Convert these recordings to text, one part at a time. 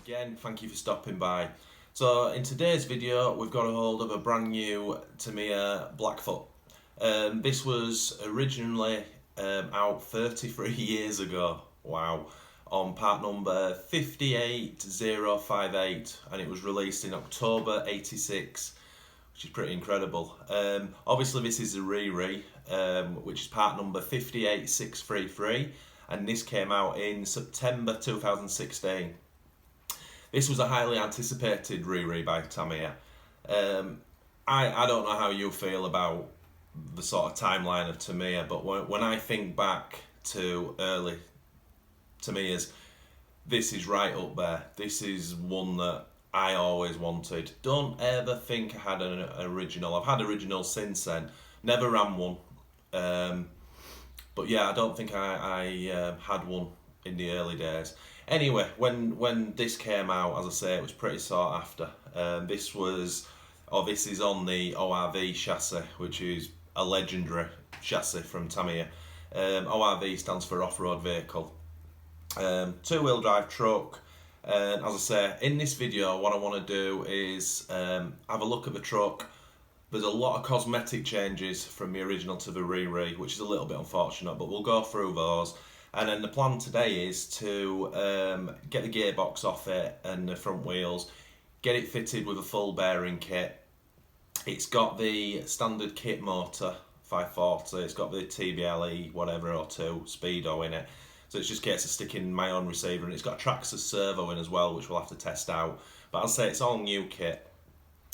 Again, thank you for stopping by. So in today's video we've got a hold of a brand new Tamiya Blackfoot. This was originally out 33 years ago, wow, on part number 58058, and it was released in October 86, which is pretty incredible. Obviously this is a re-re, which is part number 58633, and this came out in September 2016. This was a highly anticipated re-re by Tamiya. I don't know how you feel about the sort of timeline of Tamiya, but when I think back to early Tamiyas, this is right up there. This is one that I always wanted. Don't ever think I had an original. I've had originals since then. Never ran one. But yeah, I don't think I had one in the early days. Anyway, when this came out, as I say, it was pretty sought after. This is on the ORV chassis, which is a legendary chassis from Tamiya. ORV stands for off-road vehicle. Two-wheel drive truck. As I say, in this video, what I want to do is have a look at the truck. There's a lot of cosmetic changes from the original to the re-re, which is a little bit unfortunate, but we'll go through those. And then the plan today is to get the gearbox off it and the front wheels, get it fitted with a full bearing kit. It's got the standard kit motor, 540, it's got the TBLE whatever or 2 speedo in it. So it's just a case of sticking my own receiver, and it's got a Traxxas servo in as well, which we'll have to test out. But I'll say it's all new kit.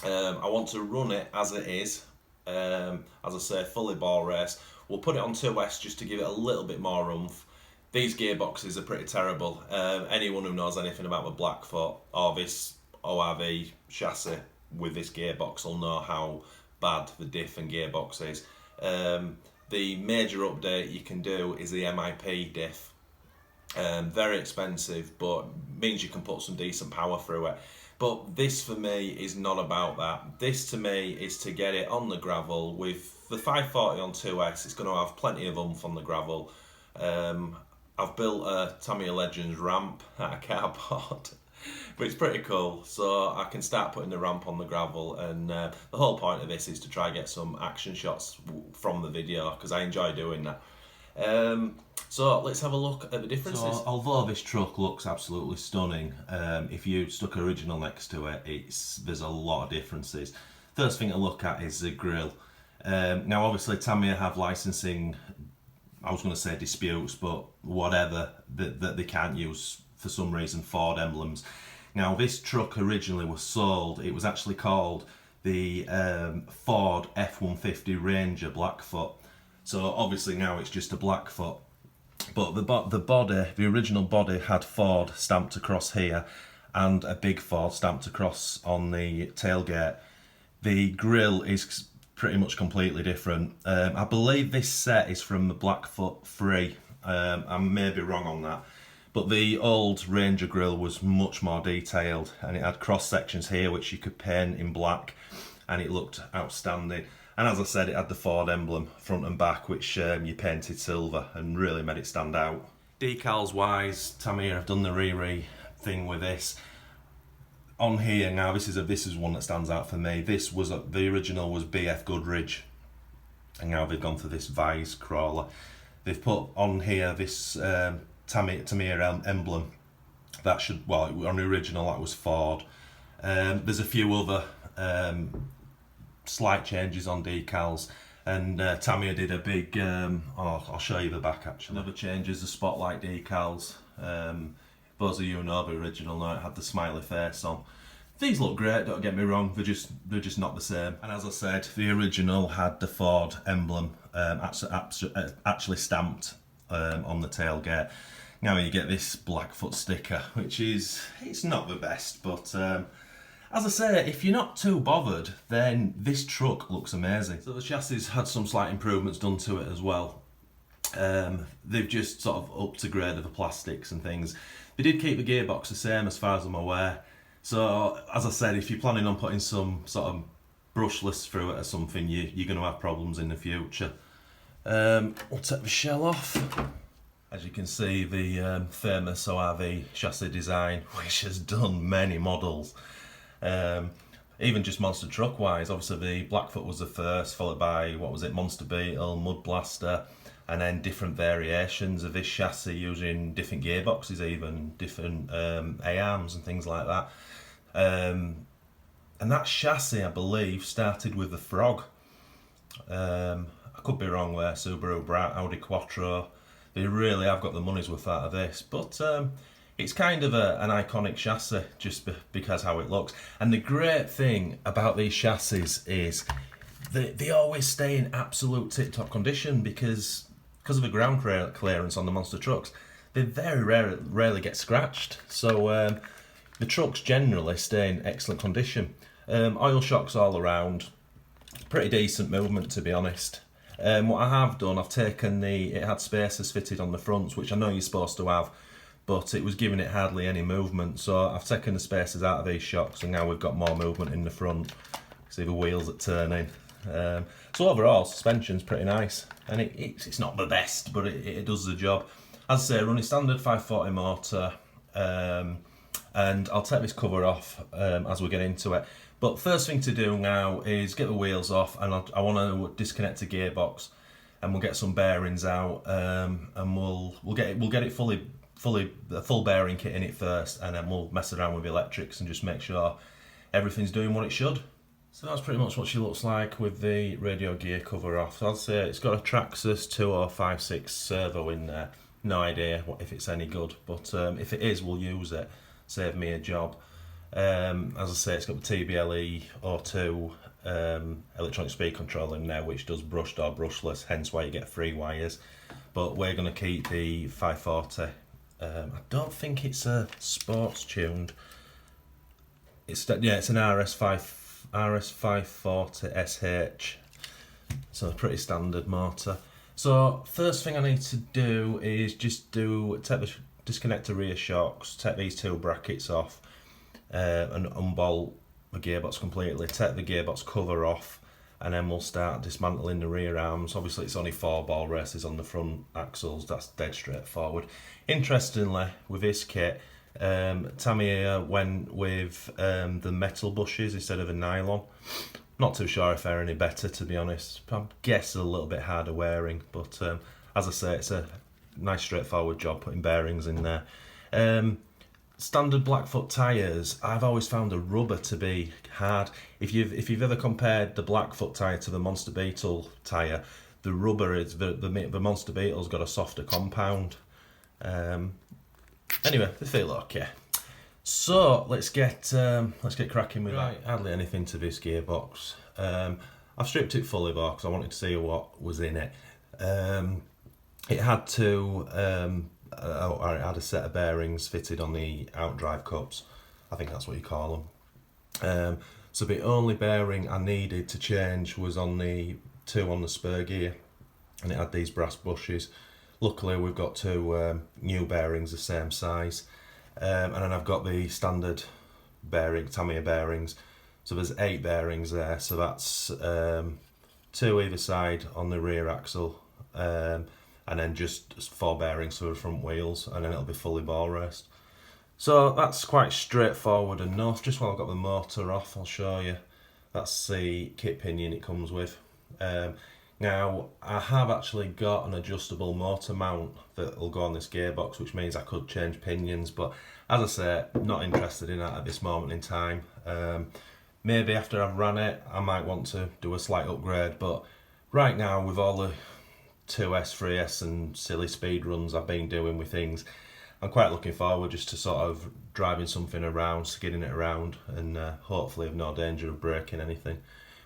I want to run it as it is, as I say, fully ball race. We'll put it on 2S just to give it a little bit more oomph. These gearboxes are pretty terrible. Anyone who knows anything about the Blackfoot or this ORV chassis with this gearbox will know how bad the diff and gearbox is. The major update you can do is the MIP diff. Very expensive, but means you can put some decent power through it. But this for me is not about that. This to me is to get it on the gravel. With the 540 on 2S, it's going to have plenty of oomph on the gravel. I've built a Tamiya Legends ramp out of cardboard, but it's pretty cool. So I can start putting the ramp on the gravel, and the whole point of this is to try and get some action shots from the video, because I enjoy doing that. So let's have a look at the differences. So, although this truck looks absolutely stunning, if you stuck original next to it, there's a lot of differences. First thing to look at is the grille. Now obviously Tamiya have licensing, I was going to say disputes, but whatever, that they can't use for some reason Ford emblems. Now this truck originally was sold, it was actually called the Ford F-150 Ranger Blackfoot. So obviously now it's just a Blackfoot. But the original body had Ford stamped across here and a big Ford stamped across on the tailgate. The grille is pretty much completely different. I believe this set is from the Blackfoot 3. I may be wrong on that. But the old Ranger grille was much more detailed, and it had cross sections here which you could paint in black, and it looked outstanding. And as I said, it had the Ford emblem front and back, which you painted silver and really made it stand out. Decals wise, Tamiya have done the re-re thing with this. On here now, this is one that stands out for me. This was the original was BF Goodrich, and now they've gone for this Vise crawler. They've put on here this Tamiya emblem. That should, well, on the original that was Ford. There's a few other slight changes on decals, and Tamiya did a big I'll show you the back actually. Another change is the spotlight decals. Those of you who know the original know it had the smiley face on. These look great, don't get me wrong, they're just not the same. And as I said, the original had the Ford emblem actually stamped on the tailgate. Now you get this Blackfoot sticker, which it's not the best, but as I say, if you're not too bothered, then this truck looks amazing. So the chassis had some slight improvements done to it as well. They've just sort of upped the grade of the plastics and things. They did keep the gearbox the same as far as I'm aware. So as I said, if you're planning on putting some sort of brushless through it or something, you're going to have problems in the future. We'll take the shell off. As you can see, the famous ORV chassis design, which has done many models. Even just monster truck wise, obviously the Blackfoot was the first, followed by, what was it, Monster Beetle, Mud Blaster, and then different variations of this chassis using different gearboxes, even different A-arms and things like that. And that chassis, I believe, started with the Frog. I could be wrong there, Subaru Brat, Audi Quattro. They really have got the money's worth out of this, but it's kind of an iconic chassis just because how it looks. And the great thing about these chassis is they always stay in absolute tip-top condition because of the ground clearance on the monster trucks. They very rarely get scratched, so the trucks generally stay in excellent condition. Oil shocks all around, pretty decent movement to be honest. What I have done, I've taken it had spacers fitted on the fronts, which I know you're supposed to have, but it was giving it hardly any movement, so I've taken the spacers out of these shocks and now we've got more movement in the front. See the wheels are turning. So overall, suspension's pretty nice, and it's not the best, but it does the job. As I say, running standard 540 motor, and I'll take this cover off as we get into it. But first thing to do now is get the wheels off, and I want to disconnect the gearbox, and we'll get some bearings out, and we'll get it the full bearing kit in it first, and then we'll mess around with the electrics and just make sure everything's doing what it should. So that's pretty much what she looks like with the radio gear cover off. So I'd say it's got a Traxxas 2056 servo in there. No idea if it's any good, but if it is, we'll use it. Save me a job. As I say, it's got the TBLE O2 electronic speed control in there, which does brushed or brushless, hence why you get 3 wires. But we're going to keep the 540. I don't think it's a sports tuned. It's an RS540 SH, so a pretty standard motor. So first thing I need to do is just disconnect the rear shocks, take these 2 brackets off, and unbolt the gearbox completely, take the gearbox cover off, and then we'll start dismantling the rear arms. Obviously it's only 4 ball races on the front axles, that's dead straightforward. Interestingly, with this kit, Tamiya went with the metal bushes instead of the nylon. Not too sure if they're any better, to be honest. I guess a little bit harder wearing, but as I say, it's a nice straightforward job putting bearings in there. Standard Blackfoot tyres, I've always found the rubber to be hard. If you've ever compared the Blackfoot tyre to the Monster Beetle tyre, the rubber is the Monster Beetle's got a softer compound. Anyway, they feel okay. So let's get cracking with that. Hardly anything to this gearbox. I've stripped it fully though because I wanted to see what was in it. It had it had a set of bearings fitted on the outdrive cups. I think that's what you call them. So the only bearing I needed to change was on the 2 on the spur gear, and it had these brass bushes. Luckily we've got 2 new bearings the same size, and then I've got the standard Tamiya bearings. So there's 8 bearings there, so that's 2 either side on the rear axle, and then just 4 bearings for the front wheels, and then it'll be fully ball raced. So that's quite straightforward enough. Just while I've got the motor off, I'll show you. That's the kit pinion it comes with. Now, I have actually got an adjustable motor mount that will go on this gearbox, which means I could change pinions, but as I say, not interested in that at this moment in time. Maybe after I've run it, I might want to do a slight upgrade, but right now, with all the 2S, 3S and silly speed runs I've been doing with things, I'm quite looking forward just to sort of driving something around, skidding it around, and hopefully have no danger of breaking anything,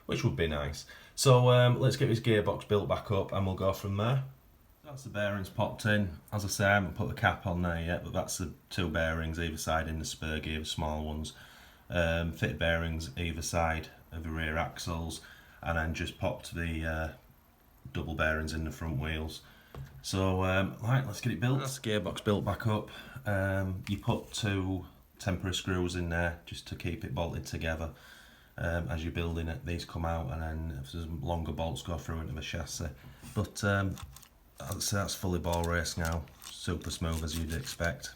which would be nice. So let's get this gearbox built back up and we'll go from there. That's the bearings popped in. As I say, I haven't put the cap on there yet, but that's the 2 bearings either side in the spur gear, the small ones. Fitted bearings either side of the rear axles, and then just popped the double bearings in the front wheels. So right, let's get it built. That's the gearbox built back up. You put 2 temporary screws in there just to keep it bolted together. As you're building it, these come out, and then if there's longer bolts go through into the chassis. But I'd say that's fully ball race now, super smooth as you'd expect,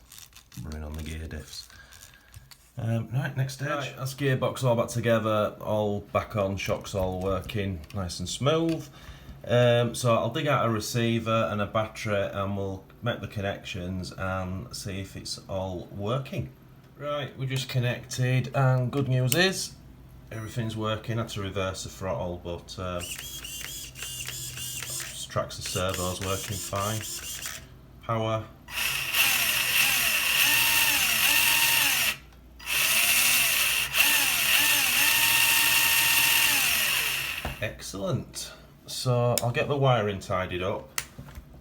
running on the gear diffs. Right, next stage. Right, that's gearbox all back together, all back on, shocks all working nice and smooth. So I'll dig out a receiver and a battery and we'll make the connections and see if it's all working. Right, we just connected and good news is everything's working. I had to reverse the throttle, but tracks the servos working fine. Power. Excellent. So I'll get the wiring tidied up,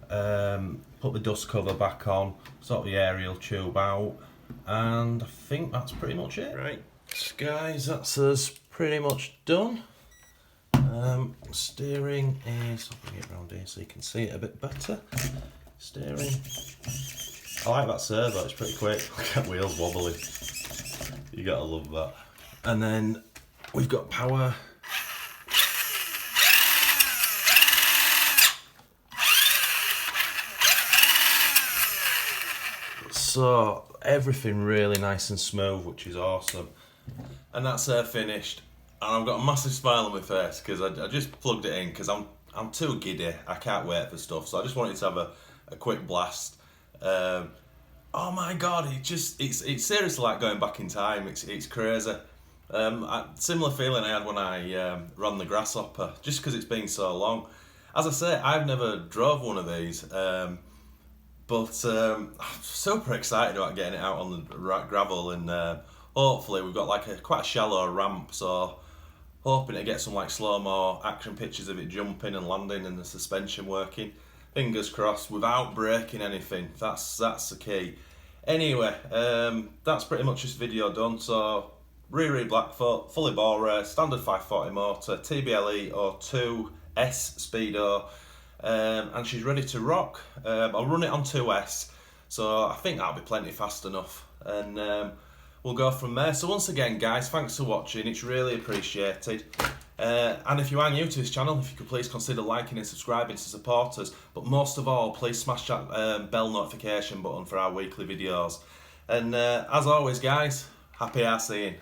put the dust cover back on, sort the aerial tube out, and I think that's pretty much it. Right, so guys, that's us pretty much done. Steering is, I'll bring it around here so you can see it a bit better. Steering, I like that servo, it's pretty quick. Look at wheels wobbling, you gotta love that. And then we've got power. So everything really nice and smooth, which is awesome. And that's finished. And I've got a massive smile on my face because I just plugged it in because I'm too giddy. I can't wait for stuff. So I just wanted to have a quick blast. Oh my god! It's seriously like going back in time. It's crazy. Similar feeling I had when I ran the Grasshopper, just because it's been so long. As I say, I've never drove one of these. But I'm super excited about getting it out on the gravel, and hopefully we've got like quite a shallow ramp, so hoping to get some like slow-mo action pictures of it jumping and landing and the suspension working. Fingers crossed, without breaking anything. That's the key. Anyway, that's pretty much this video done. So Riri Blackfoot, fully ball race, standard 540 motor, TBLE or 2S speedo. And she's ready to rock. I'll run it on 2S, so I think that'll be plenty fast enough, and we'll go from there. So once again guys, thanks for watching, it's really appreciated, and if you are new to this channel, if you could please consider liking and subscribing to support us, but most of all please smash that bell notification button for our weekly videos, and as always guys, happy RCing.